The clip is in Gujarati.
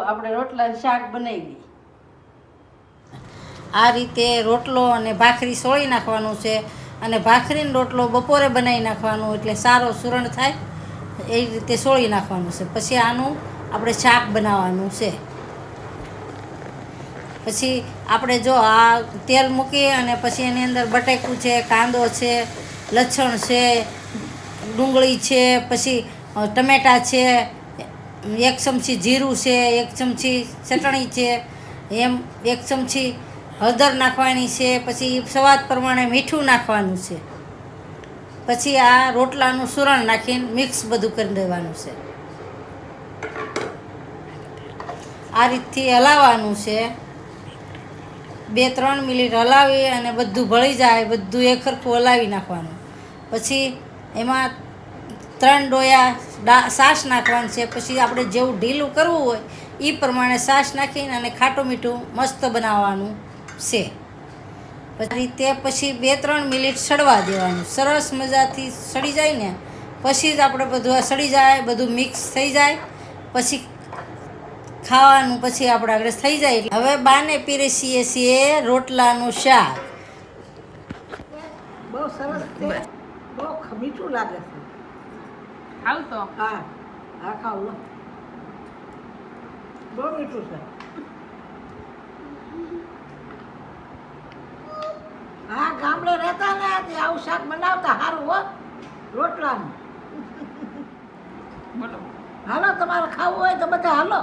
આપણે રોટલા શાક બનાવી. આ રીતે રોટલો અને ભાખરી સોળી નાખવાનું છે અને ભાખરીનો રોટલો બપોરે બનાવી નાખવાનું એટલે સારો સુરણ થાય એ રીતે સોળી નાખવાનું છે. પછી આનું આપણે શાક બનાવવાનું છે. પછી આપણે જો આ તેલ મૂકી અને પછી એની અંદર બટેકું છે, કાંદો છે, લસણ છે, ડુંગળી છે, પછી ટમેટાં છે, 1 ચમચી જીરું છે, 1 ચમચી ચટણી છે, એમ 1 ચમચી હળદર નાખવાની છે. પછી સ્વાદ પ્રમાણે મીઠું નાખવાનું છે. પછી આ રોટલાનું સુરણ નાખીને મિક્સ બધું કરી દેવાનું છે. આ રીતથી હલાવવાનું છે. 2-3 મિનિટ હલાવી અને બધું ભળી જાય, બધું એકરખું હલાવી નાખવાનું. પછી એમાં 3 ડોયા છાશ નાખવાનું છે. પછી આપણે જેવું ઢીલું કરવું હોય એ પ્રમાણે છાશ નાખીને અને ખાટું મીઠું મસ્ત બનાવવાનું છે. પછી 2-3 મિનિટ સડવા દેવાનું. સરસ મજાથી સડી જાય ને પછી જ આપણે બધું સડી જાય, બધું મિક્સ થઈ જાય પછી ખાવાનું. પછી આપણે આગળ થઈ જાય. હવે બાને પીરસીએ છીએ રોટલાનું શાક. બહુ સરસ છે, બહુ મીઠું લાગે છે. ખાવ તો હા હા ખાવ લો, બહુ મીઠું છે. હા ગામડે રહેતા ને આવું શાક બનાવતા સારું હો રોટલાનું. બોલો. હાલો તમારે ખાવું હોય તો બધા હાલો.